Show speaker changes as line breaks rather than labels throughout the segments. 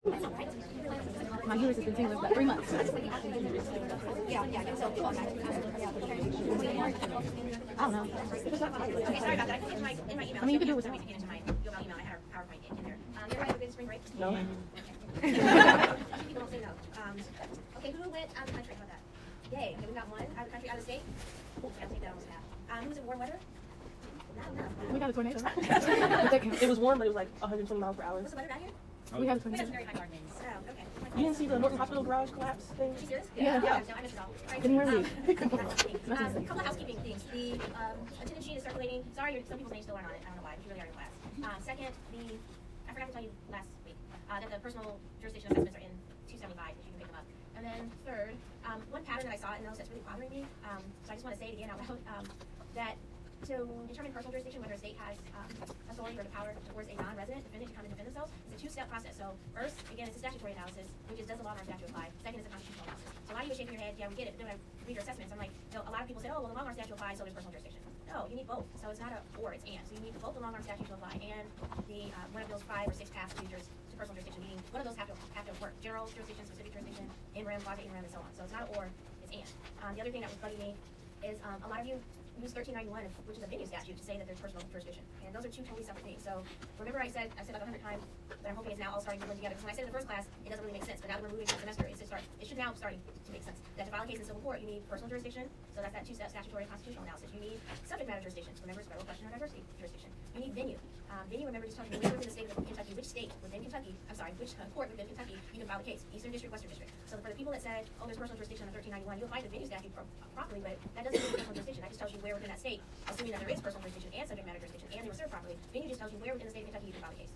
My uterus has been tingling for about 3 months. I don't know.
Okay, sorry about that. I put it in my email.
I mean, you could do it with
email. I had a PowerPoint in there. You ever have a good spring break?
No.
Okay. People don't say no. Okay, who went out of the country? How about that? Yay. Okay, we got one out of the country, out of state. Okay, I'll take that almost half. Who was in warm weather? Not enough.
We got a tornado.
It was warm, but it was like 120 miles per hour.
What's the weather down here?
We had a
We have
tornado.
some very high gardens. So, okay.
You didn't see the Norton Hospital garage collapse thing?
Are you serious?
Yeah.
No, I missed it all. All right.
Didn't really.
A couple of housekeeping things. The attendance sheet is circulating. Sorry, some people's names still aren't on it. I don't know why. You really are in class. Second, I forgot to tell you last week that the personal jurisdiction assessments are in 275, that you can pick them up. And then third, one pattern that I saw and noticed that's really bothering me, so I just want to say it again out loud, that to determine personal jurisdiction, whether a state has authority or the power towards a non-resident defendant to come and defend themselves, is a two-step process. So first, again, it's a statutory analysis, which is does the law and statute apply. Second is a constitutional analysis. So a lot of you are shaking your head, yeah, we get it, but then when I read your assessments, I'm like, a lot of people say, oh, well, the long-arm statute applies, so there's personal jurisdiction. No, you need both. So it's not a or, it's and. So you need both the long-arm statute to apply and the one of those 5 or 6 paths to personal jurisdiction, meaning one of those have to work. General jurisdiction, specific jurisdiction, in rem, quasi in rem, and so on. So it's not a or, it's and. The other thing that was bugging me is a lot of you use 1391, which is a venue statute, to say that there's personal jurisdiction. And those are two totally separate things. So remember I've said like 100 times that I'm hoping it's now all starting to blend together. Because when I said in the first class, it doesn't really make sense. But now that we're moving to the semester, it should now starting to make sense. That to file a case in civil court, you need personal jurisdiction. So that's that two-step statutory and constitutional analysis. You need subject matter jurisdiction. Remember, it's federal question or diversity jurisdiction. You need venue. Venue, remember, just telling you where within the state of Kentucky, which state within Kentucky, which court within Kentucky you can file a case. Eastern District, Western District. So for the people that said, oh, there's personal jurisdiction under 1391, you'll find the venue statute properly, but that doesn't mean personal jurisdiction. That just tells you where within that state, assuming that there is personal jurisdiction and subject matter jurisdiction and they were served properly. Venue just tells you where within the state of Kentucky you can file a case.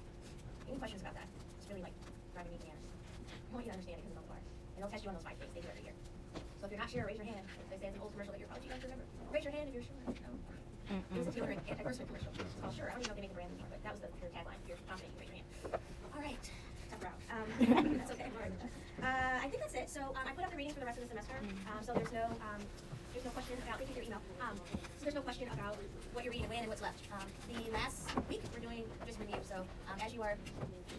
Any questions about that? It's really like driving me bananas. I want you to understand it because it's on the bar. And they'll test you on those 5 things. They do it every year. So if you're not sure, raise your hand. They say it's an old commercial that you're probably too young to remember. Raise your hand if you're sure. No. It was a deodorant anti-perspirant commercial. It's called Sure. I don't even know if they make the brand anymore, but that was your tagline. If you're confident, you raise your hand. All right. Tough route. That's okay. I think that's it. So I put up the readings for the rest of the semester. So there's no question about, thank you for your email. So there's no question about what you're reading and when and what's left. The last week we're doing just review. So as you are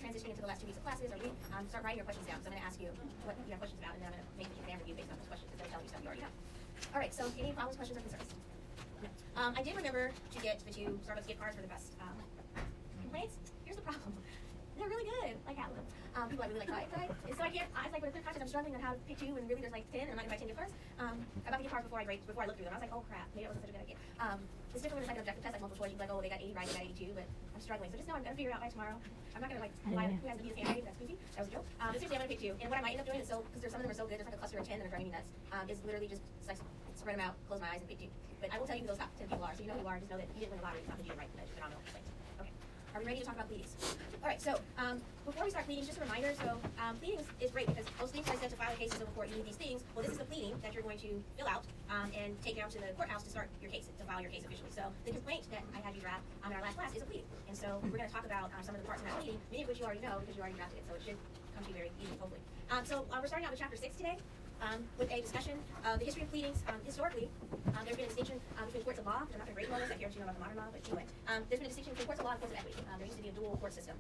transitioning into the last 2 weeks of classes, or week, start writing your questions down. So I'm going to ask you what you have questions about, and then I'm going to make the exam review based on those questions instead of telling you stuff you already know. All right. So any problems, questions, or concerns? I did remember to get the 2 Starbucks gift cards for the best. Complaints? Here's the problem. They're really good, like half of them. People I really like try. So I can't, it's like with the classes I'm struggling on how to pick 2 and really there's like 10 and I'm not going to buy 10 gift cards. I bought the gift cards before I looked through them. I was like, oh crap, maybe it wasn't such a good idea. It's different when it's like an objective test, like multiple choice. You can be like, oh, they got 80 right, they got 82, but I'm struggling. So just know I'm going to figure it out by tomorrow. I'm not going to like, lie who has the biggest handwriting, that's goofy. That was a joke. But seriously, I'm going to pick 2. And what I might end up doing is because some of them are so good, there's like a cluster of 10 that are driving me nuts, is literally just like spread them out, close my eyes, and pick 2. But I will tell you who those top 10 people are, so you know who you are. Just know that you didn't win the lottery. It's not because you didn't write the phenomenal complaint. Okay. Are we ready to talk about pleadings? All right, so before we start pleadings, just a reminder. So pleadings is great because those things I said to file a case in civil court, you need these things. Well, this is the pleading that you're going to fill out and take down to the courthouse to start your case, to file your case officially. So the complaint that I had you draft in our last class is a pleading. And so we're going to talk about some of the parts of that pleading, many of which you already know because you already drafted it. So it should come to you very easily, hopefully. So we're starting out with chapter 6 today. With a discussion of the history of pleadings. Historically, there's been a distinction between courts of law. They're not been great lawyers, I care what you know about the modern law, but anyway, there's been a distinction between courts of law and courts of equity. There used to be a dual court system,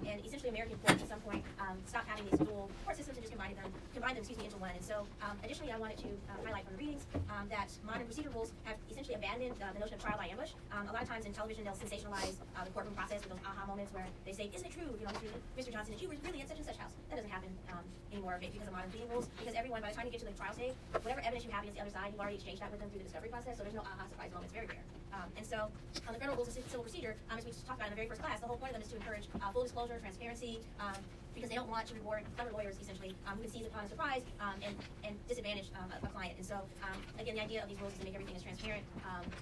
and essentially American courts at some point stopped having these dual court systems and just combined them into one. And so, additionally, I wanted to highlight from the readings that modern procedure rules have essentially abandoned the notion of trial by ambush. A lot of times in television, they'll sensationalize the courtroom process with those aha moments where they say, "Isn't it true, Mr. Johnson, that you were really at such and such house?" That doesn't happen anymore because of modern pleading rules. Because everyone, by the time you get to the trial stage, whatever evidence you have against the other side, you've already exchanged that with them through the discovery process, so there's no aha surprise moment. It's very rare. And so, on the federal rules of civil procedure, as we talked about in the very first class, the whole point of them is to encourage full disclosure, transparency, because they don't want to reward clever lawyers, essentially, who can seize upon a surprise and disadvantage a client. And so, again, the idea of these rules is to make everything as transparent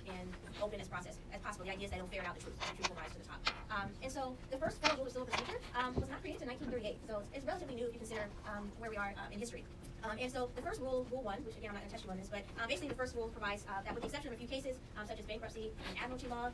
and open as possible. The idea is that it'll ferret out the truth. The truth will rise to the top. And so, the first federal rule of civil procedure was not created in 1938, so it's relatively new if you consider where we are in history. And so the first rule, Rule 1, which again I'm not going to test you on this, but basically the first rule provides that with the exception of a few cases, such as bankruptcy and admiralty law,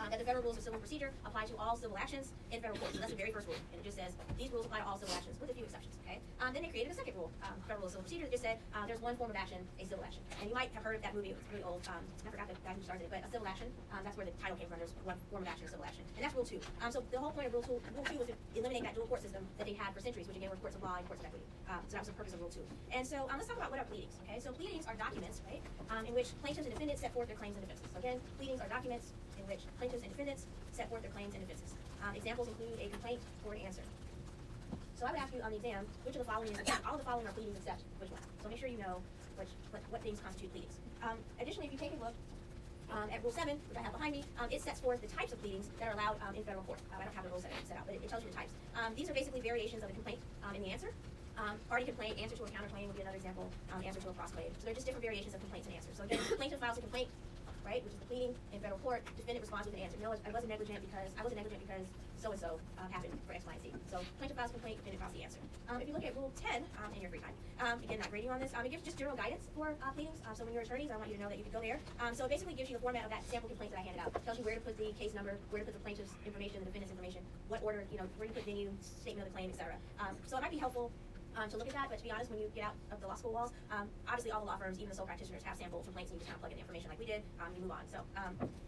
that the federal rules of civil procedure apply to all civil actions in federal courts. So that's the very first rule. And it just says, these rules apply to about all civil actions with a few exceptions, okay? Then they created a second rule, federal rule of civil procedure, that just said there's one form of action, a civil action. And you might have heard of that movie, it was really old, I forgot the guy who started it, but a civil action, that's where the title came from, there's one form of action, a civil action. And that's rule 2. So the whole point of rule 2 was to eliminate that dual court system that they had for centuries, which again were courts of law and courts of equity. So that was the purpose of rule 2. And so let's talk about what are pleadings, okay? So pleadings are documents, right, in which plaintiffs and defendants set forth their claims and defenses. So again, pleadings are documents in which plaintiffs and defendants set forth their claims and defenses. Examples include a complaint or an answer. So I would ask you on the exam, which of the following is, all of the following are pleadings except which one? So make sure you know what things constitute pleadings. Additionally, if you take a look at Rule 7, which I have behind me, it sets forth the types of pleadings that are allowed in federal court. I don't have the rules set out, but it tells you the types. These are basically variations of the complaint in the answer. Party complaint, answer to a counterclaim would be another example, answer to a cross claim. So they're just different variations of complaints and answers. So again, plaintiff files a complaint, right, which is the pleading in federal court. Defendant responds with an answer. No, I wasn't negligent because so-and-so happened for X, Y, and Z. So plaintiff files a complaint, defendant files the answer. If you look at Rule 10 in your free time, again, not grading on this, it gives just general guidance for pleadings. So when you're attorneys, I want you to know that you can go there. So it basically gives you the format of that sample complaint that I handed out. It tells you where to put the case number, where to put the plaintiff's information, the defendant's information, what order, where to put venue, statement of the claim, etc. So it might be helpful to look at that, but to be honest, when you get out of the law school walls, obviously all the law firms, even the sole practitioners, have sample complaints, and you just kind of plug in the information like we did, you move on. So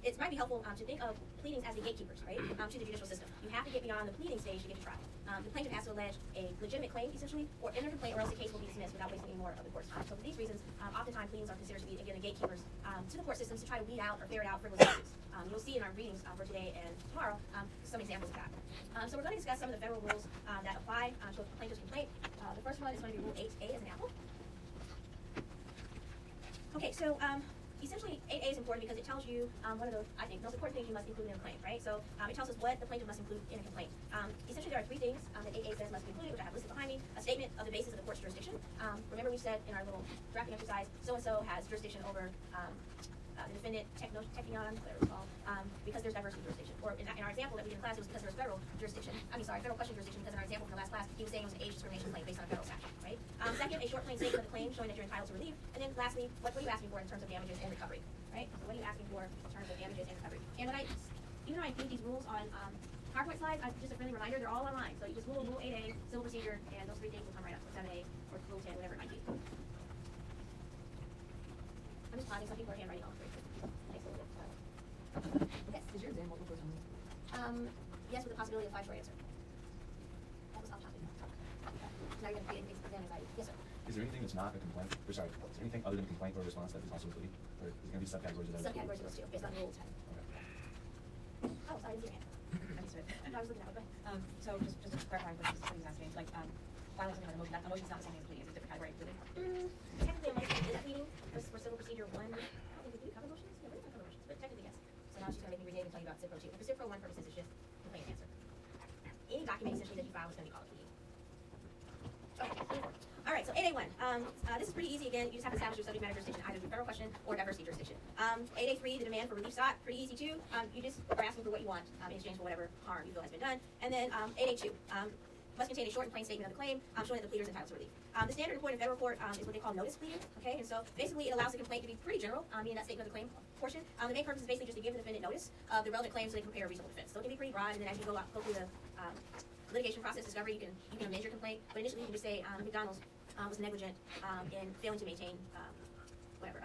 it might be helpful to think of pleadings as the gatekeepers, right, to the judicial system. You have to get beyond the pleading stage to get to trial. The plaintiff has to allege a legitimate claim, essentially, or enter a complaint, or else the case will be dismissed without wasting any more of the court's time. So for these reasons, oftentimes pleadings are considered to be, again, the gatekeepers to the court systems to try to weed out or ferret out frivolous issues. You'll see in our readings for today and tomorrow some examples of that. So we're going to discuss some of the federal rules that apply to a plaintiff's complaint. The first one is going to be Rule 8A as an apple. Okay, so essentially 8A is important because it tells you one of the, I think, most important things you must include in a claim, right? So it tells us what the plaintiff must include in a complaint. Essentially there are 3 things that 8A says must be included, which I have listed behind me. A statement of the basis of the court's jurisdiction. Remember we said in our little drafting exercise, so-and-so has jurisdiction over the defendant, technion, whatever it's called, because there's diversity jurisdiction. Or in our example that we did in class, it was because there was federal question jurisdiction, because in our example from the last class, he was saying it was an age discrimination claim based on a federal statute, right? Second, a short plain statement of the claim showing that you're entitled to relief. And then lastly, what are you asking for in terms of damages and recovery, right? So what are you asking for in terms of damages and recovery? And even though I include these rules on PowerPoint slides, just a friendly reminder, they're all online. So you just Google Rule 8A, civil procedure, and those 3 things will come right up. So 7A or Rule 10, whatever it might be. I'm just plotting some people are handwriting all three. Yes.
Is your exam multiple choice only?
Yes, with the possibility of 5 short answer. That was off topic. Now you're going to create exam anxiety. Yes, sir.
Is there anything that's not a complaint? Or sorry, is there anything other than complaint or response that is also included? Or is there going to be subcategories of that?
Subcategories of those 2, based on Rule 10.
Okay.
Oh, sorry, I didn't see your hand.
I missed it.
I was looking at it.
So just to clarify what he's asking, like filing something on a motion, that motion is not the same thing as pleading, it's a different category of pleading.
Technically, a motion is a pleading for civil procedure 1. I don't think we do cover motions. Yeah, we do cover motions, but technically yes. So now she's going to make me renege and tell you about Civ Pro 2. For Civ Pro 1 purposes, it's just complaint and answer. Any document essentially that you file is going to be called a pleading. Okay. All right, so 8A1. This is pretty easy. Again, you just have to establish your subject matter jurisdiction, either through federal question or diversity jurisdiction. 8A3, the demand for relief sought, pretty easy too. You just are asking for what you want in exchange for whatever harm you feel has been done. And then 8A2, must contain a short and plain statement of the claim showing that the pleader is entitled to relief. The standard report in federal court is what they call notice pleading. Okay, and so basically it allows the complaint to be pretty general, meaning that statement of the claim portion. The main purpose is basically just to give the defendant notice of the relevant claims so they can prepare a reasonable defense. So it can be pretty broad, and then as you go through the litigation process, discovery, you can amend your complaint. But initially you can just say McDonald's was negligent in failing to maintain McDonald's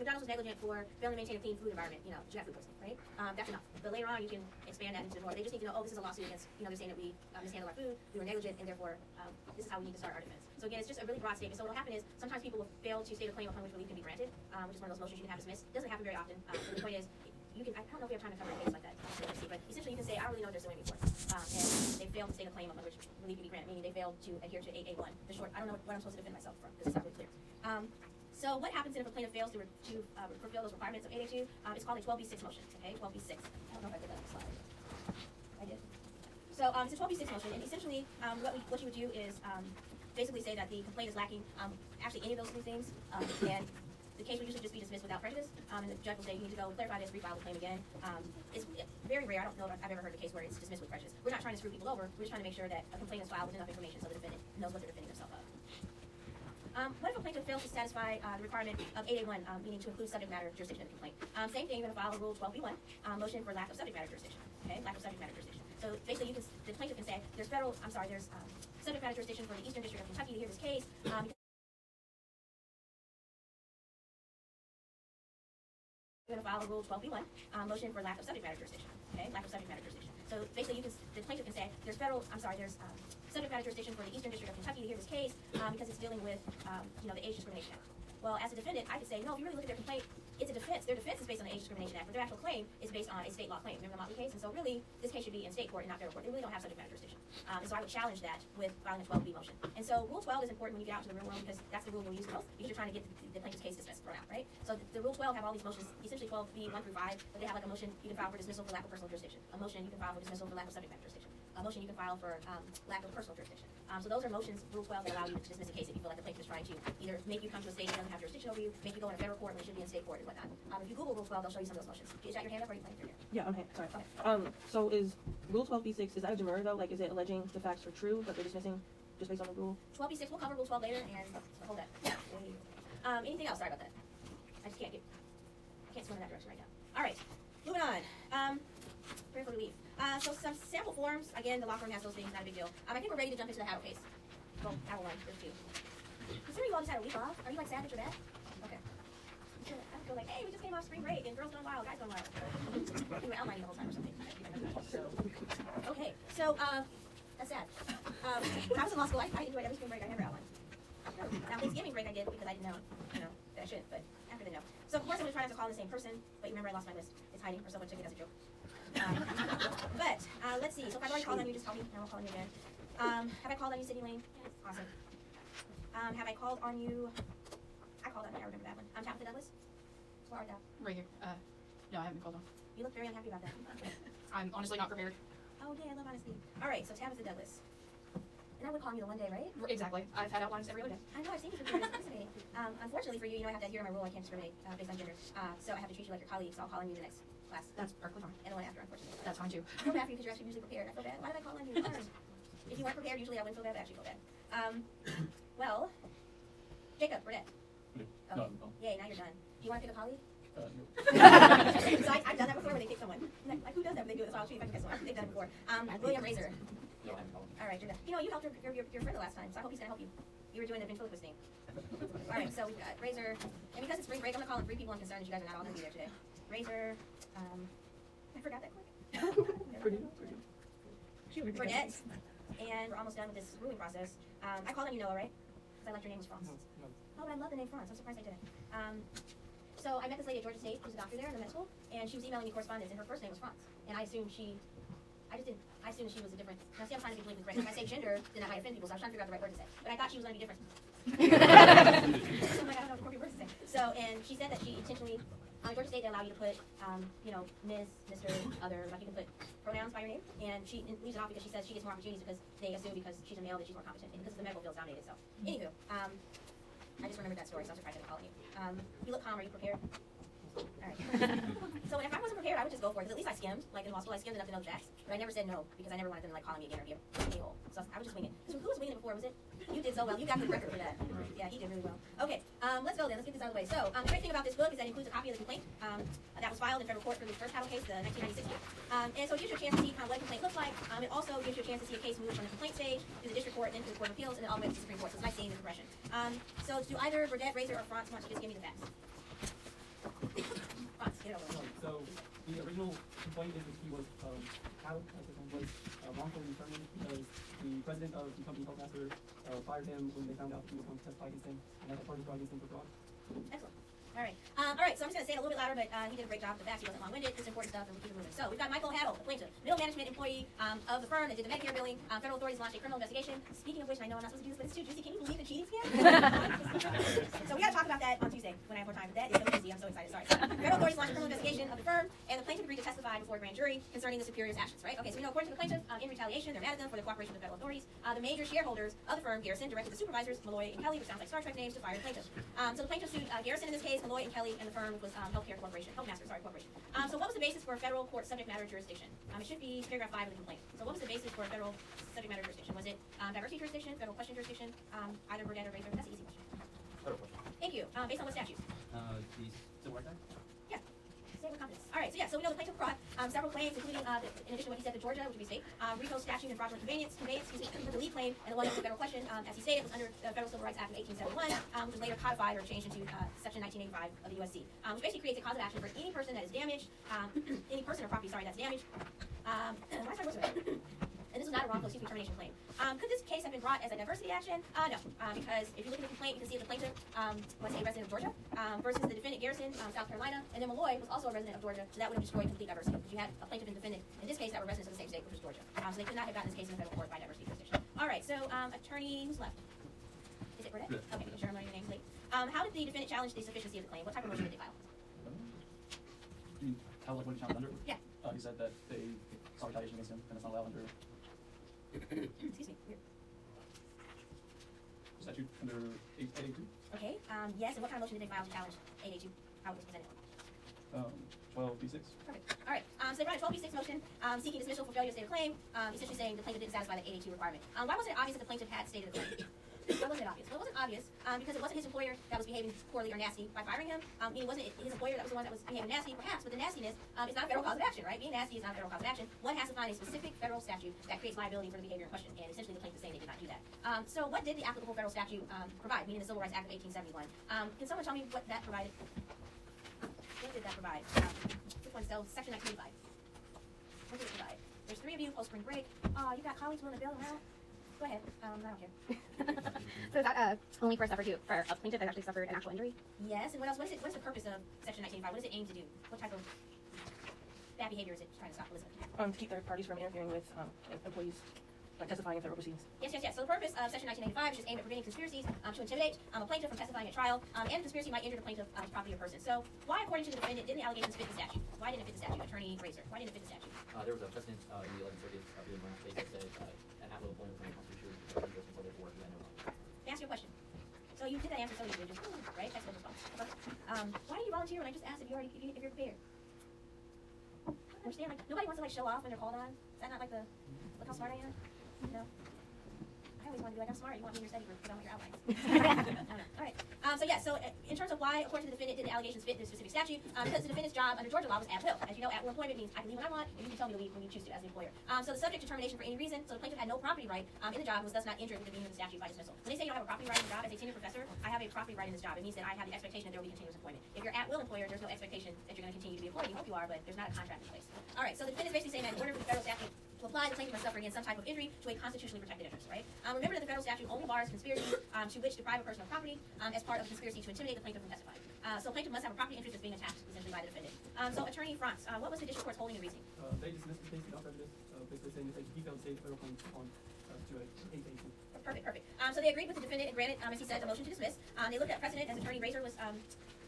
was negligent for failing to maintain a clean food environment, did you have food poisoning, right? That's enough. But later on, you can expand that into more. They just need to know, oh, this is a lawsuit against, they're saying that we mishandled our food, we were negligent, and therefore, this is how we need to start our defense. So again, it's just a really broad statement. So what will happen is, sometimes people will fail to state a claim upon which relief can be granted, which is one of those motions you can have dismissed. It doesn't happen very often. So the point is, I don't know if we have time to cover a case like that, but essentially you can say, I don't really know what they're suing me for. And they failed to state a claim upon which relief can be granted, meaning they failed to adhere to 8A1. The short, I don't know what I'm supposed to defend myself from, because it's not really clear. So what happens if a plaintiff fails to fulfill those requirements of 8A2? It's called a 12B6 motion, okay? 12B6. I don't know if I did that on the slide. I did. So it's a 12B6 motion, and essentially what you would do is basically say that the complaint is lacking actually any of those 3 things, and the case would usually just be dismissed without prejudice, and the judge will say you need to go clarify this, refile the claim again. It's very rare. I don't know if I've ever heard a case where it's dismissed with prejudice. We're not trying to screw people over. We're just trying to make sure that a complaint is filed with enough information so the defendant knows what they're defending themselves of. What if a plaintiff fails to satisfy the requirement of 8A1, meaning to include subject matter jurisdiction in the complaint? Same thing, you're going to file a Rule 12B1, motion for lack of subject matter jurisdiction. Okay, lack of subject matter jurisdiction. So basically, the plaintiff can say, there's subject matter jurisdiction for the Eastern District of Kentucky to hear this case. We're going to file a Rule 12b1 motion for lack of subject matter jurisdiction. Okay, lack of subject matter jurisdiction. So basically, the plaintiff can say there's subject matter jurisdiction for the Eastern District of Kentucky to hear this case because it's dealing with the Age Discrimination Act. Well, as a defendant, I could say no. If you really look at their complaint, it's a defense. Their defense is based on the Age Discrimination Act, but their actual claim is based on a state law claim. Remember the Motley case? And so really, this case should be in state court and not federal court. They really don't have subject matter jurisdiction. And so I would challenge that with filing a 12b motion. And so Rule 12 is important when you get out into the real world because that's the rule you'll use most because you're trying to get the plaintiff's case dismissed, thrown out, right? So the Rule 12 have all these motions, essentially 12b 1 through 5, but they have like a motion you can file for dismissal for lack of personal jurisdiction, a motion you can file for dismissal for lack of subject matter jurisdiction, a motion you can file for lack of personal jurisdiction. So those are motions, Rule 12, that allow you to dismiss a case if you feel like the plaintiff is trying to either make you come to a state that doesn't have jurisdiction over you, make you go in a federal court when it should be in state court and whatnot. If you Google Rule 12, they'll show you some of those motions. Is that your hand up or are you playing through here?
Yeah, I'm sorry.
Okay.
So is Rule 12b6, is that a demur though? Like, is it alleging the facts are true, but they're dismissing just based on the rule?
12b6, we'll cover Rule 12 later, and so hold that. Anything else? Sorry about that. I just can't swim in that direction right now. All right, moving on. Where do we leave? So some sample forms. Again, the law firm has those things, not a big deal. I think we're ready to jump into the Haddle case. Well, Haddle 1, there's 2. Considering you all just had a week off, are you like sad that you're back? Okay. I feel like, hey, we just came off spring break and girls going wild, guys going wild. You were outlining the whole time or something. Okay, so that's sad. When I was in law school, I enjoyed every spring break. I never outlined. Now Thanksgiving break I did because I didn't know, that I shouldn't, but after the no. So of course I'm gonna try not to call the same person, but you remember I lost my list. It's hiding, or someone took it as a joke. But let's see. So if I've already called on you, just call me. Now I'll call on you again. Have I called on you, Sydney Lane? Yes. Awesome. Have I called on you? I called on you. I remember that one. Tabitha Douglas. Where are thou?
Right here. No, I haven't called on.
You look very unhappy about that.
I'm honestly not prepared.
Oh, yeah, I love honesty. All right, so Tabitha Douglas. And I would call you the one day, right?
Exactly. I've had outlines every other day.
I know, I've seen you for participating. Unfortunately for you, I have to adhere to my rule. I can't discriminate based on gender. So I have to treat you like your colleague, so I'll call on you the next class.
That's perfectly fine.
And the one after, unfortunately.
That's fine too.
I feel bad for you because you're actually usually prepared. I feel bad. Why did I call on you? Darn. If you weren't prepared, usually I wouldn't feel bad, but I actually feel bad. Well, Jacob, Burnett. Okay. Yay, now you're done. Do you want to pick a colleague?
No.
So I've done that before where they pick someone. Like, who does that when they do it? So I'll see if I can get someone. They've done it before. William Razor.
No, I haven't called.
All right, you're done. You helped your friend the last time, so I hope he's going to help you. You were doing the ventriloquist thing. All right, so we've got Razor. And because it's spring break, I'm going to call in 3 people I'm concerned that you guys are not all going to be there today. Razor. I forgot that quick. Burnett. And we're almost done with this ruling process. I called on you, Noah, right? Because I liked your name was Franz.
No.
Oh, but I love the name Franz. I'm surprised I didn't. So I met this lady at Georgia State who's a doctor there in the med school, and she was emailing me correspondence, and her first name was Franz. And I assumed she was a different. Now, see, I'm trying to be politically correct. If I say gender, then that might offend people, so I was trying to figure out the right word to say. But I thought she was going to be different. So I'm like, I don't know what appropriate word to say. So, and she said that she intentionally, on Georgia State, they allow you to put, Ms., Mr., other, like you can put pronouns by your name, and she leaves it off because she says she gets more opportunities because they assume because she's a male that she's more competent, and because the medical field's dominated. So, anywho, I just remembered that story, so I'm surprised I didn't call you. You look calm. Are you prepared? All right. So if I wasn't prepared, I would just go for it. Because at least I skimmed. Like in law school, I skimmed enough to know the facts. But I never said no because I never wanted them to like call me again or be a a-hole. So I would just wing it. So who was winging it before? Was it? You did so well. You got the record for that. Yeah, he did really well. Okay, let's go then. Let's get this out of the way. So the great thing about this book is that it includes a copy of the complaint that was filed in federal court for the first Haddle case, the 1996 one. And so it gives you a chance to see kind of what a complaint looks like. It also gives you a chance to see a case move from the complaint stage to the district court, then to the Court of Appeals, and then all the way to the Supreme Court. So it's nice seeing the progression. So do either Burdett, Razor, or Franz want to just give me the facts? Franz, get it over with.
So the original complaint is that he was wrongfully terminated because the president of the company Healthmaster fired him when they found out that he was going to testify against him, and that the parties brought against him for fraud.
Excellent. All right, so I'm just going to say it a little bit louder, but he did a great job with the facts. He wasn't long-winded. It's important stuff, and we'll keep it moving. So we've got Michael Haddle, the plaintiff, middle management employee of the firm that did the Medicare billing. Federal authorities launched a criminal investigation. Speaking of which, I know I'm not supposed to do this, but it's too juicy. Can you believe the cheating scam? So we got to talk about that on Tuesday when I have more time, but that is so juicy. I'm so excited. Sorry. Federal authorities launched a criminal investigation of the firm, and the plaintiff agreed to testify before a grand jury concerning the superior's actions, right? Okay, so we know according to the plaintiff, in retaliation, they're mad at them for their cooperation with the federal authorities. The major shareholders of the firm, Garrison, directed the supervisors, Malloy and Kelly, which sounds like Star Trek names, to fire the plaintiff. So the plaintiff sued Garrison in this case, Malloy and Kelly, and the firm was Healthmaster Corporation. So what was the basis for federal court subject matter jurisdiction? It should be paragraph 5 of the complaint. So what was the basis for federal subject matter jurisdiction? Was it diversity jurisdiction, federal question jurisdiction, either Burdett or Razor? That's an easy question.
Federal question.
Thank you. Based on what statute?
The Civil Rights Act?
Yeah. Say with confidence. All right, so yeah, so we know the plaintiff brought several claims, including, in addition to what he said, to Georgia, which would be state, RICO statute and fraudulent conveyance, but the lead claim, and the one that was a federal question, as he stated, was under the Federal Civil Rights Act of 1871, which was later codified or changed into Section 1985 of the USC, which basically creates a cause of action for any person that is damaged, any person or property, sorry, that's damaged. And this was not a wrongful excuse me termination claim. Could this case have been brought as a diversity action? No, because if you look at the complaint, you can see the plaintiff was a resident of Georgia versus the defendant Garrison, South Carolina, and then Malloy was also a resident of Georgia, so that would have destroyed complete diversity. Because you had a plaintiff and defendant in this case that were residents of the same state, which was Georgia. So they could not have gotten this case in the federal court by diversity jurisdiction. All right, so attorney, who's left? Is it Burnett?
Yeah.
Okay, sure, I'm learning your name late. How did the defendant challenge the sufficiency of the claim? What type of motion did they file?
Do you tell like what he challenged under?
Yeah.
He said that they saw retaliation against him, and it's not allowed under
Excuse me. Weird.
statute under 882.
Okay. Yes. And what kind of motion did they file to challenge 882? How it was presented?
12b6.
Perfect. All right. So they brought a 12b6 motion seeking dismissal for failure to state a claim, essentially saying the plaintiff didn't satisfy the 882 requirement. Why wasn't it obvious that the plaintiff had stated a claim? Why wasn't it obvious? Well, it wasn't obvious because it wasn't his employer that was behaving poorly or nasty by firing him. It wasn't his employer that was the one that was behaving nasty, perhaps, but the nastiness is not a federal cause of action, right? Being nasty is not a federal cause of action. One has to find a specific federal statute that creates liability for the behavior in question, and essentially the plaintiff is saying they did not do that. So what did the applicable federal statute provide, meaning the Civil Rights Act of 1871? Can someone tell me what that provided? What did that provide? Which one? So, Section 1985. What did it provide? There's 3 of you post spring break. You got colleagues willing to bail them out? Go ahead. I don't care.
So is that only for a plaintiff that actually suffered an actual injury?
Yes, and what else? What is the purpose of Section 1985? What does it aim to do? What type of bad behavior is it trying to stop? Elizabeth?
To keep third parties from interfering with employees testifying in federal proceedings.
Yes. So the purpose of Section 1985 is just aimed at preventing conspiracies to intimidate a plaintiff from testifying at trial, and the conspiracy might injure the plaintiff, property, or person. So why, according to the defendant, didn't the allegations fit the statute? Why didn't it fit the statute? Attorney Razor, why didn't it fit the statute?
There was a precedent in the 11th Circuit of the Brown case that said an at-will employment claim constitutes interest and so therefore he had no wrong.
Let me ask you a question. So you did that answer so easily, just right? That's the response. Why did you volunteer when I just asked if you're prepared? Understand? Like nobody wants to show off when they're called on. Is that not like the look how smart I am? No. I always want to be like, I'm smart. You want me in your study group, but I don't want your outlines. No. All right. So in terms of why, according to the defendant, did the allegations fit the specific statute? Because the defendant's job under Georgia law was at will. As you know, at will employment means I can leave when I want, and you can tell me to leave when you choose to as the employer. So the subject to termination for any reason, so the plaintiff had no property right in the job and was thus not injured with the meaning of the statute by dismissal. When they say you don't have a property right in the job, as a senior professor, I have a property right in this job. It means that I have the expectation that there will be continuous employment. If you're at will employer, there's no expectation that you're going to continue to be employed. You hope you are, but there's not a contract in place. All right. So the defendant's basically saying that in order for the federal statute to apply, the plaintiff must suffer against some type of injury to a constitutionally protected interest, right? Remember that the federal statute only bars conspiracies to which deprive a person of property as part of a conspiracy to intimidate the plaintiff from testifying. So plaintiff must have a property interest that's being attacked, essentially, by the defendant. So Attorney Franz, what was the district court's holding and reasoning?
They dismissed the case without prejudice, basically saying that they detailed state federal claims on to a 882.
Perfect. So they agreed with the defendant and granted, as he said, the motion to dismiss. They looked at precedent, as Attorney Razor was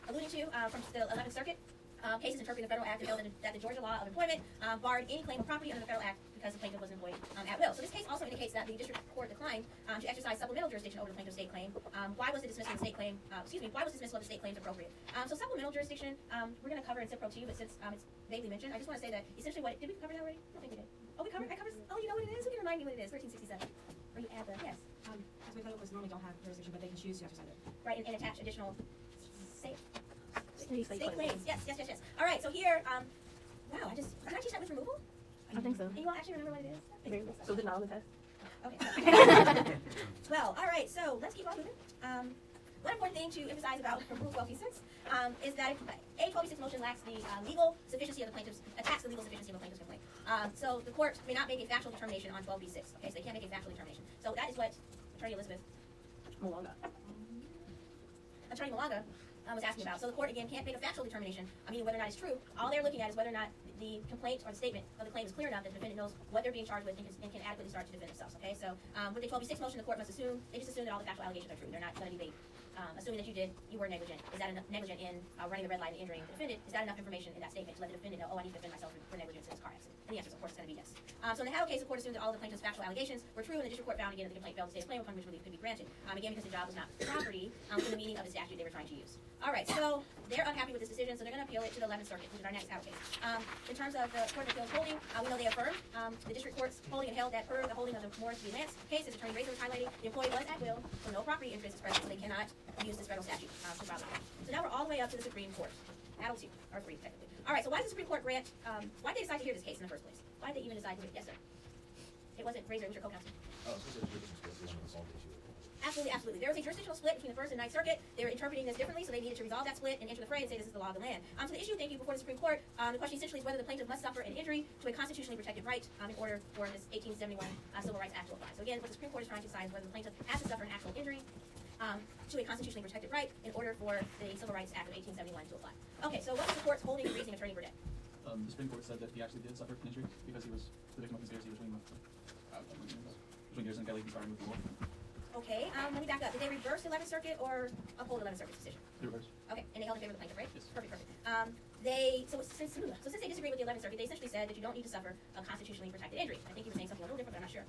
alluding to, from the 11th Circuit. Cases interpreting the federal act and held that the Georgia law of employment barred any claim of property under the federal act because the plaintiff was employed at will. So this case also indicates that the district court declined to exercise supplemental jurisdiction over the plaintiff's state claim. Why was the dismissal of the state claim? Why was dismissal of the state claims appropriate? So supplemental jurisdiction, we're going to cover in Civ Pro 2, but since it's vaguely mentioned, I just want to say that essentially did we cover that already? I don't think we did. Oh, I covered. Oh, you know what it is? Who can remind me what it is? 1367. Where you add the yes.
As we folks normally don't have jurisdiction, but they can choose to exercise it.
Right, and attach additional state
State
claims. Yes. All right, so here, wow, did I teach that with removal?
I think so.
And you all actually remember what it is?
So denial of the test?
Okay. Well, all right, so let's keep on moving. One important thing to emphasize about Rule 12b6 is that a 12b6 motion lacks the legal sufficiency of the plaintiff's, attacks the legal sufficiency of the plaintiff's complaint. So the court may not make a factual determination on 12b6. Okay, so they can't make a factual determination. So that is what Attorney Elizabeth
Malonga.
Attorney Malonga was asking about. So the court, again, can't make a factual determination, meaning whether or not it's true. All they're looking at is whether or not the complaint or the statement of the claim is clear enough that the defendant knows what they're being charged with and can adequately start to defend themselves. Okay, so with a 12b6 motion, the court must assume, they just assume that all the factual allegations are true. They're not going to debate. Assuming that you were negligent. Is that negligent in running the red light and injuring the defendant? Is that enough information in that statement to let the defendant know, oh, I need to defend myself for negligence in this car accident? And the answer is, of course, going to be yes. So in the Haddo case, the court assumed that all the plaintiff's factual allegations were true, and the district court found again that the complaint failed to state a claim upon which relief could be granted. Again, because the job was not property in the meaning of the statute they were trying to use. All right, so they're unhappy with this decision, so they're going to appeal it to the 11th Circuit, which is our next Haddo case. In terms of the Court of Appeals holding, we know they affirmed the district court's holding and held that per the holding of the Morris v. Lance case, as Attorney Razor was highlighting, the employee was at will, so no property interest is present, so they cannot use this federal statute to file the claim. So now we're all the way up to the Supreme Court. Adult 2, or 3 technically. All right, so why did the Supreme Court grant, why did they decide to hear this case in the first place? Why did they even decide to, yes sir? It wasn't Razor, it was your co-counsel.
Oh, so there's jurisdiction split, so you want to solve the issue.
Absolutely, absolutely. There was a jurisdictional split between the First and Ninth Circuit. They were interpreting this differently, so they needed to resolve that split and enter the fray and say this is the law of the land. So the issue, thank you, before the Supreme Court, the question essentially is whether the plaintiff must suffer an injury to a constitutionally protected right in order for this 1871 Civil Rights Act to apply. So again, what the Supreme Court is trying to decide is whether the plaintiff has to suffer an actual injury to a constitutionally protected right in order for the Civil Rights Act of 1871 to apply. Okay, so what was the court's holding and reasoning, Attorney Burdett?
The Supreme Court said that he actually did suffer an injury because he was the victim of conspiracy between years and Kelly conspiring with the law.
Okay, let me back up. Did they reverse the 11th Circuit or uphold the 11th Circuit's decision?
The reverse.
Okay, and they held in favor of the plaintiff, right?
Yes.
Perfect. Since they disagreed with the 11th Circuit, they essentially said that you don't need to suffer a constitutionally protected injury. I think you were saying something a little different, but I'm not sure.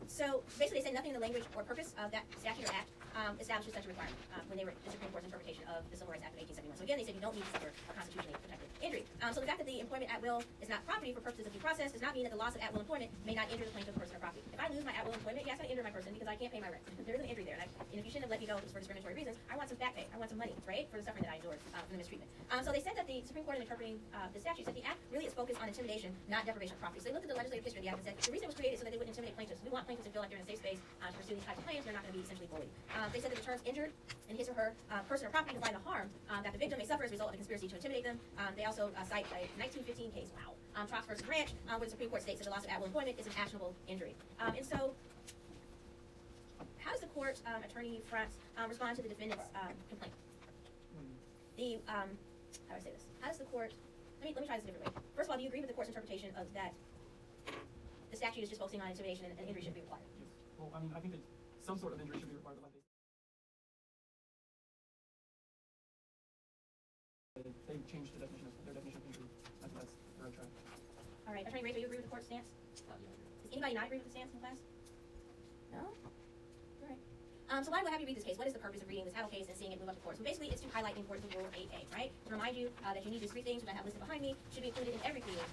So basically, they said nothing in the language or purpose of that statute or act establishes such a requirement when they were the Supreme Court's interpretation of the Civil Rights Act of 1871. So again, they said you don't need to suffer a constitutionally protected injury. So the fact that the employment at will is not property for purposes of due process does not mean that the loss of at will employment may not injure the plaintiff, person, or property. If I lose my at will employment, yeah, it's going to injure my person because I can't pay my rent. There is an injury there, and if you shouldn't have let me go for discriminatory reasons, I want some back pay. I want some money, right, for the suffering that I endured from the mistreatment. So they said that the Supreme Court, in interpreting the statute, said the act really is focused on intimidation, not deprivation of property. So they looked at the legislative history of the act and said the reason it was created so that they wouldn't intimidate plaintiffs. We want plaintiffs to feel like they're in a safe space to pursue these types of claims. They're not going to be essentially bullied. They said that the terms injured in his or her person or property define the harm that the victim may suffer as a result of a conspiracy to intimidate them. They also cite a 1915 case, Trox versus Branch, where the Supreme Court states that the loss of at will employment is an actionable injury. And so, how does the court, Attorney France, respond to the defendant's complaint? How do I say this? How does the court? Let me try this a different way. First of all, do you agree with the court's interpretation of that the statute is just focusing on intimidation and injury should be required?
Yes. Well, I mean, I think that some sort of injury should be required, but they changed their definition of injury. I think that's the right track.
All right, Attorney Ray, do you agree with the court's stance? Does anybody not agree with the stance in the class? No? All right. So why do I have you read this case? What is the purpose of reading this Hattle case and seeing it move up to court? So basically, it's to highlight the importance of Rule 8A, right? To remind you that you need these 3 things that I have listed behind me should be included in every pleading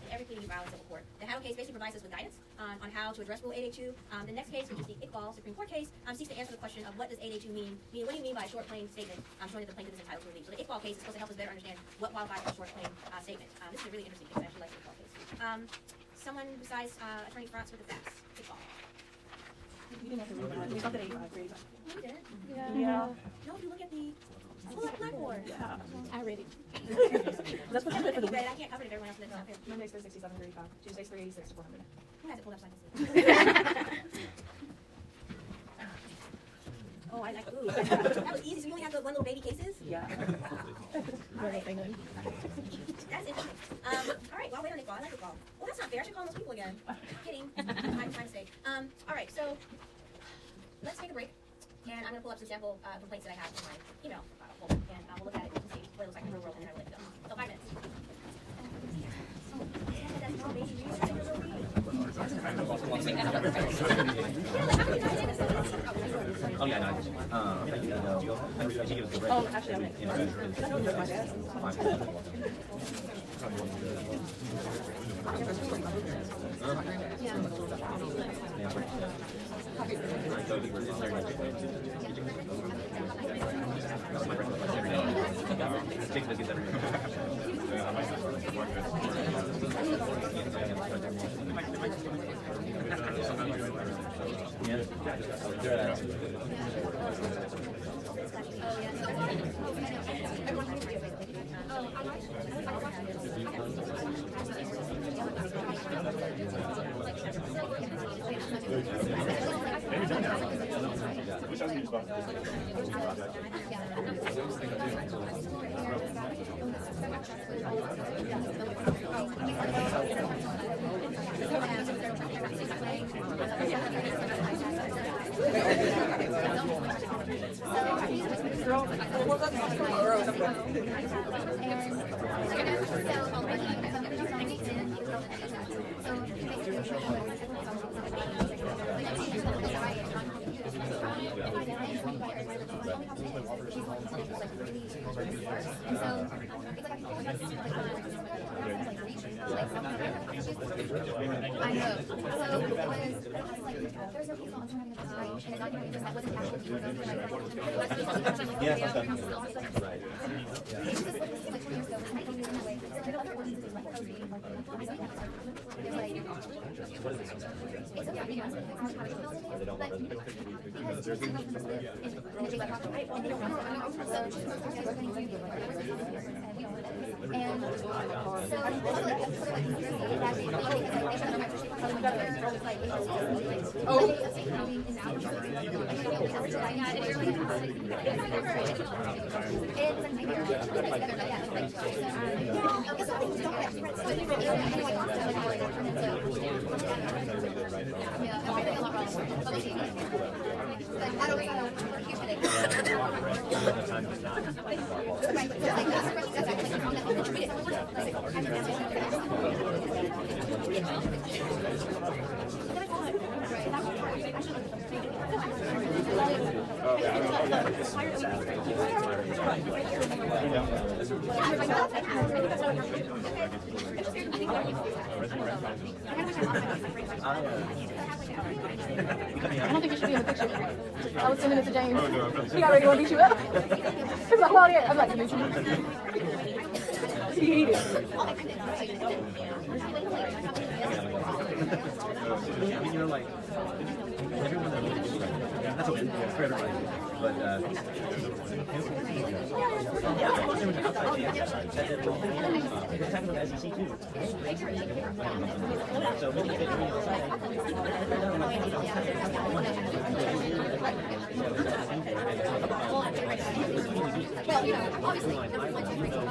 you file in civil court. The Hattle case basically provides us with guidance on how to address Rule 8A2. The next case, which is the Iqbal Supreme Court case, seeks to answer the question of what does 8A2 mean? What do you mean by a short, plain statement showing that the plaintiff is entitled to relief? So the Iqbal case is supposed to help us better understand what qualifies as a short, plain statement. This is a really interesting case. I actually like the Iqbal case. Someone besides Attorney France with the facts. Iqbal.
We didn't have to read that. We stopped at 85, 85.
No, you didn't.
Yeah.
No, if you look at the pull up Blackboard.
Yeah.
I read it.
That's what happened for the
I
week.
can't cover it if everyone else didn't. Okay.
Monday's 367, 35. Tuesday's 386 to 400.
Who has it pulled up so I can see? Oh, I like, ooh. That was easy. So you only have the one little baby cases?
Yeah.
Alright. That's interesting. Alright, well, I'll wait on Iqbal. I like Iqbal. Well, that's not fair. I should call those people again. Kidding. My mistake. Alright, so let's take a break. And I'm going to pull up some sample complaints that I have in my email folder. And we'll look at it and see what it looks like in the real world, and then I will let you go. So 5 minutes. That small baby
Oh, yeah, no.
Oh, actually, I'm my dad.
I know. So it was like there's no people on turning at this right, and it's not even just that wasn't actually
Yes,
This is like 20 years ago. It's like 20 years away. So like other ordinances like OG, there's like it's okay because it's our college building, but because there's in the big like and they don't know. So and
I don't think you should be in the picture. I was sending it to James. He got ready to beat you up. He's like, well, yeah. I'm like, you he ate it.
I mean, you're like, everyone that looks right. That's okay for everybody. But, it's happening with SEC too. So maybe if
well, you know, obviously, number 1, 2, 3, 4,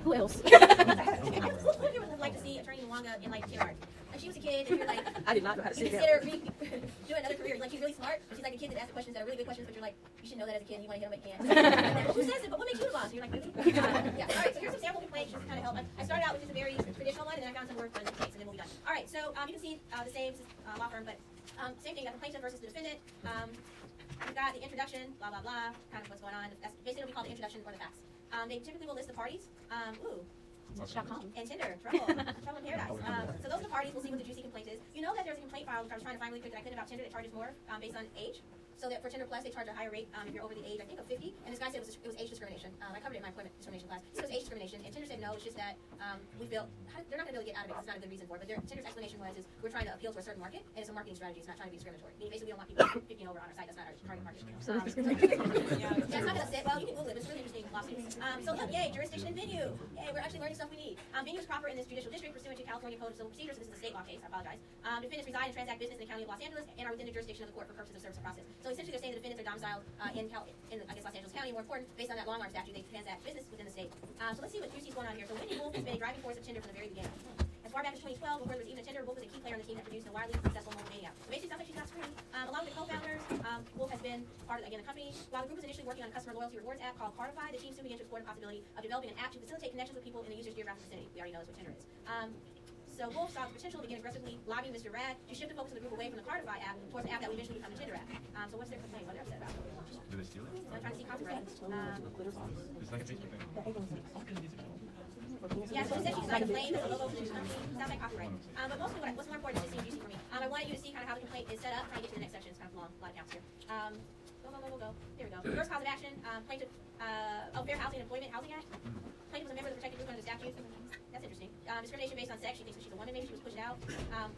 Who else?
Who here would like to see Attorney Mwanga in like kindergarten? Like she was a kid and you're like,
I did not know how to
you
sit
consider
down.
doing another career. Like she's really smart. She's like a kid that asks questions that are really good questions, but you're like, you should know that as a kid. And you want to hit them, but you can't. Who says it? But what makes you the boss? And you're like, really? Yeah. All right. So here's some sample complaints just to kind of help. I started out with just a very traditional one, and then I found some more fun complaints, and then we'll be done. All right. So you can see the same law firm, but same thing. Got the plaintiff versus the defendant. We've got the introduction, blah blah blah, kind of what's going on. That's basically what we call the introduction or the facts. They typically will list the parties. And Tinder, trouble in paradise. So those are the parties. We'll see what the juicy complaint is. You know that there's a complaint filed, which I was trying to find really quick that I couldn't about Tinder that charges more based on age. So that for Tinder Plus, they charge a higher rate if you're over the age, I think, of 50. And this guy said it was age discrimination. I covered it in my employment discrimination class. He said it was age discrimination, and Tinder said no. It's just that we feel they're not going to be able to get out of it because it's not a good reason for it. But Tinder's explanation was we're trying to appeal to a certain market, and it's a marketing strategy. It's not trying to be discriminatory. Meaning basically we don't want people 50 and over on our site. That's not our target market.
So it's discriminatory.
Yeah, it's not going to sit. Well, you can Google it. It's a really interesting lawsuit. So look, yay, jurisdiction and venue. Yay, we're actually learning stuff we need. Venue is proper in this judicial district pursuant to California Code of Civil Procedure. So this is a state law case. I apologize. Defendants reside and transact business in the county of Los Angeles and are within the jurisdiction of the court for purposes of service of process. So essentially, they're saying the defendants are domiciled in I guess Los Angeles County. More important, based on that long arm statute, they transact business within the state. So let's see what juicy is going on here. So Wendy Wolf has been a driving force of Tinder from the very beginning. As far back as 2012, before there was even a Tinder, Wolf was a key player on the team that produced a wildly successful mobile mania. So basically, it sounds like she's not screwed. Along with the co-founders, Wolf has been part of, again, the company. While the group was initially working on a customer loyalty rewards app called Cardify, the team soon began to explore the possibility of developing an app to facilitate connections with people in the user's geographic vicinity. We already know that's what Tinder is. So Wolf saw the potential to begin aggressively lobbying Mr. Rad to shift the focus of the group away from the Cardify app towards an app that would eventually become the Tinder app. So what's their complaint? What are they upset about?
Do they steal it?
I'm trying to see copyright.
It's like a Facebook thing.
Yeah, so essentially it's like a claim that the logo for the company sounds like copyright. But mostly what's more important is just seeing juicy for me. I wanted you to see kind of how the complaint is set up. Trying to get to the next section. It's kind of long, a lot of counts here. Go. There we go. First cause of action, plaintiff, Fair Housing and Employment Housing Act. Plaintiff was a member of the protected group under the statute. That's interesting. Discrimination based on sex. She thinks that she's a woman. Maybe she was pushed out.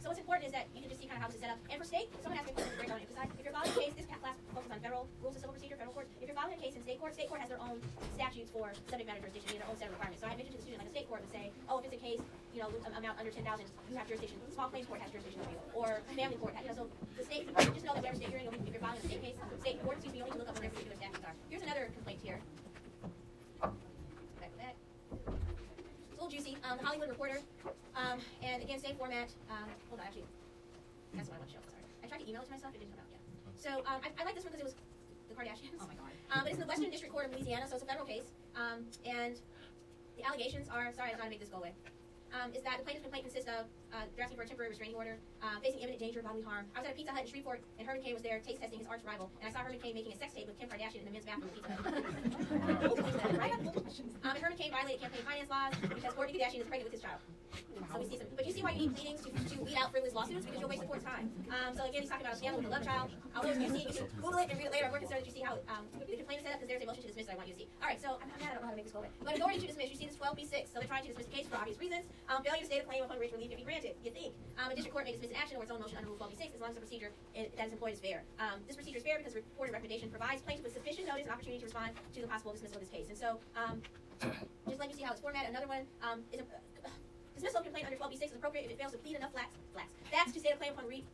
So what's important is that you can just see kind of how this is set up. And for state, someone asked me a question very important to emphasize. If you're filing a case, this class focuses on federal rules of civil procedure, federal courts. If you're filing a case in state court has their own statutes for subject matter jurisdiction, meaning their own set of requirements. So I had mentioned to the student, like a state court would say, oh, if it's a case, amount under 10,000, you have jurisdiction. Small claims court has jurisdiction over you, or family court. So the state, just know that whatever state you're in, if you're filing a state case, state courts, you only need to look up whatever particular statutes are. Here's another complaint here. again, same format. Hold on, actually, that's what I want to show. Sorry, I tried to email it to myself. It didn't come out yet. So I like this one because it was the Kardashians.
Oh my God.
But it's in the Western District Court of Louisiana, so it's a federal case. And the allegations are, sorry, I'm trying to make this go away. Is that the plaintiff's complaint consists of they're asking for a temporary restraining order, facing imminent danger of bodily harm. I was at a Pizza Hut in Shreveport, and Herman Cain was there taste testing his arch rival, and I saw Herman Cain making a sex tape with Kim Kardashian in the men's bathroom at Pizza Hut. Who believes that, right? And Herman Cain violated campaign finance laws because Kourtney Kardashian is pregnant with his child. So we see some, but you see why you need pleadings to weed out frivolous lawsuits, because you'll waste the court's time. So again, he's talking about a scandal with a love child. Although you see, you can Google it and read it later. I'm more concerned that you see how the complaint is set up, because there's a motion to dismiss that I want you to see. All right, so I'm mad I don't know how to make this go away. But authority to dismiss, you see this 12b6. So they're trying to dismiss the case for obvious reasons. Failure to state a claim upon which relief can be granted. You think a district court may dismiss an action or its own motion under Rule 12b6 as long as the procedure that is employed is fair. This procedure is fair because the reported recommendation provides plaintiff with sufficient notice and opportunity to respond to the possible dismissal of this case. And so, just let you see how it's formatted. Another one is a dismissal of complaint under 12b6 is appropriate if it fails to plead enough facts to state a claim upon relief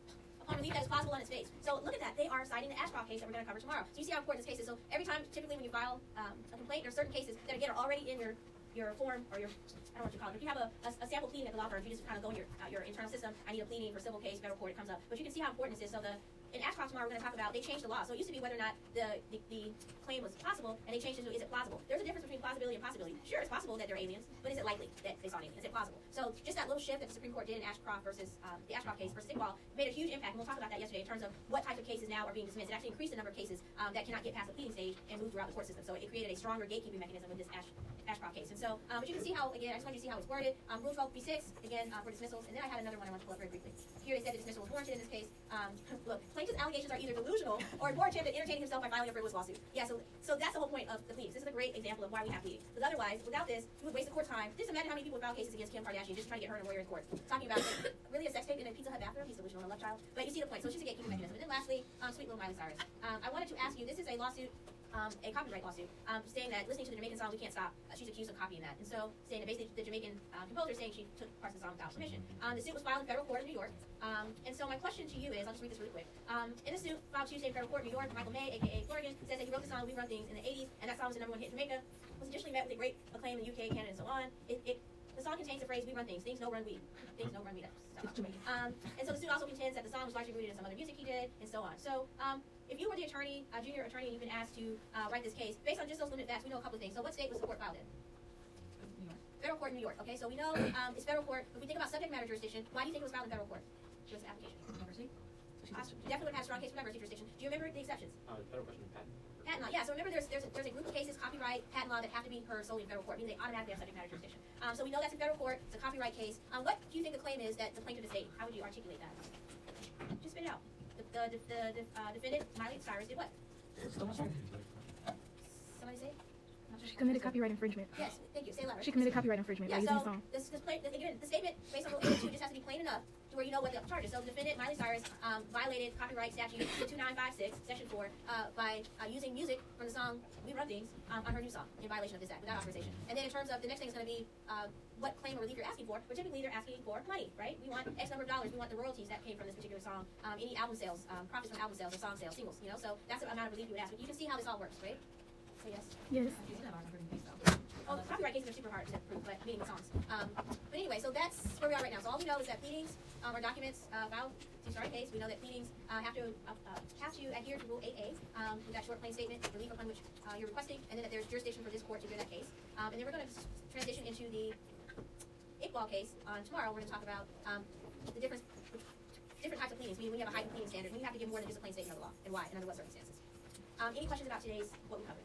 that is plausible on its face. So look at that. They are citing the Ashcroft case that we're going to cover tomorrow. So you see how important this case is. So every time, typically when you file a complaint, there are certain cases that again are already in your form or your, I don't know what you call it. If you have a sample pleading at the law firm, if you just kind of go in your internal system, I need a pleading for civil case, federal court, it comes up. But you can see how important this is. So in Ashcroft tomorrow, we're going to talk about, they changed the law. So it used to be whether or not the claim was possible, and they changed it to is it plausible. There's a difference between plausibility and possibility. Sure, it's possible that they're aliens, but is it likely that they saw an alien? Is it plausible? So just that little shift that the Supreme Court did in Ashcroft versus the Ashcroft case versus Iqbal made a huge impact, and we'll talk about that yesterday in terms of what types of cases now are being dismissed. It actually increased the number of cases that cannot get past the pleading stage and move throughout the court system. So it created a stronger gatekeeping mechanism with this Ashcroft case. And so, but you can see how, again, I just want you to see how it's worded. Rule 12b6, again, for dismissals. And then I had another one I want to pull up very briefly. Here they said the dismissal was warranted in this case. Look, plaintiff's allegations are either delusional or a poor attempt at entertaining himself by filing a frivolous lawsuit. Yeah, so that's the whole point of the pleadings. This is a great example of why we have pleadings. Because otherwise, without this, you would waste the court time. Just imagine how many people would file cases against Kim Kardashian just trying to get her and a lawyer in court. Talking about really a sex tape in a Pizza Hut bathroom. He's delusional and a love child. But you see the point. So it's just a gatekeeping mechanism. And then lastly, sweet little Miley Cyrus. I wanted to ask you, this is a lawsuit, a copyright lawsuit, saying that listening to the Jamaican song We Can't Stop, she's accused of copying that. And so saying that basically the Jamaican composer saying she took parts of the song without permission. The suit was filed in federal court in New York. And so my question to you is, I'll just read this really quick. In the suit filed Tuesday in federal court in New York, Michael May, aka Florigan, says that he wrote the song We Run Things in the 80s, and that song was the #1 hit in Jamaica. Was additionally met with a great acclaim in the UK, Canada, and so on. The song contains the phrase "We run things no run we." Things no run we. And so the suit also contends that the song was largely rooted in some other music he did, and so on. So if you were the attorney, junior attorney, and you've been asked to write this case, based on just those limited facts, we know a couple of things. So what state was the court filed in?
New York.
Federal court in New York. Okay, so we know it's federal court. If we think about subject matter jurisdiction, why do you think it was filed in federal court? Give us an application.
Diversity.
Definitely would have a strong case for diversity jurisdiction. Do you remember the exceptions?
Federal question, patent.
Patent law, yeah. So remember, there's a group of cases, copyright, patent law, that have to be heard solely in federal court. It means they automatically have subject matter jurisdiction. So we know that's in federal court. It's a copyright case. What do you think the claim is that the plaintiff is stating? How would you articulate that? Just spit it out. The defendant, Miley Cyrus, did what? Somebody say?
She committed copyright infringement.
Yes. Thank you. Say it louder.
She committed copyright infringement by
Yeah.
using the
So
song.
again, the statement based on Rule 82 just has to be plain enough to where you know what the charge is. So the defendant, Miley Cyrus, violated copyright statute 2956, section 4, by using music from the song We Run Things on her new song in violation of this act without authorization. And then in terms of the next thing is going to be what claim or relief you're asking for. But typically they're asking for money, right? We want X number of dollars. We want the royalties that came from this particular song, any album sales, profits from album sales or song sales, singles. So that's the amount of relief you would ask. But you can see how this all works, right? So yes.
Yes.
Oh, the copyright cases are super hard to prove, but meaning the songs. But anyway, so that's where we are right now. So all we know is that pleadings are documents filed to start a case. We know that pleadings have to adhere to Rule 8A with that short, plain statement, relief upon which you're requesting, and then that there's jurisdiction for this court to hear that case. And then we're going to transition into the Iqbal case tomorrow. We're going to talk about the different types of pleadings. Meaning we have a heightened pleading standard. We have to give more than just a plain statement of the law, and why, and under what circumstances. Any questions about today's what we covered?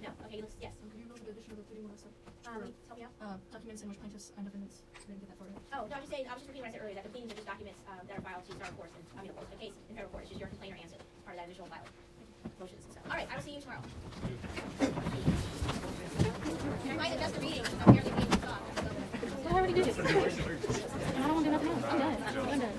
No. Okay. Yes.
Could you go over the addition of the pleading one
Help me out.
documents in which plaintiffs and defendants didn't get that far yet?
Oh, no, I was just repeating what I said earlier, that the pleadings are just documents that are filed to start a course, a case in federal court. It's just your complaint or answer, part of that initial filing motions and stuff. All right, I will see you tomorrow. And I might adjust the reading. Apparently reading is off.
Well, I already did it. I don't want to do nothing else. I'm done. I'm done.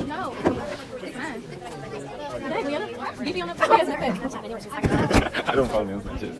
No, it's fine. Hey, Leanna, DP on the
I don't follow me on Snapchat.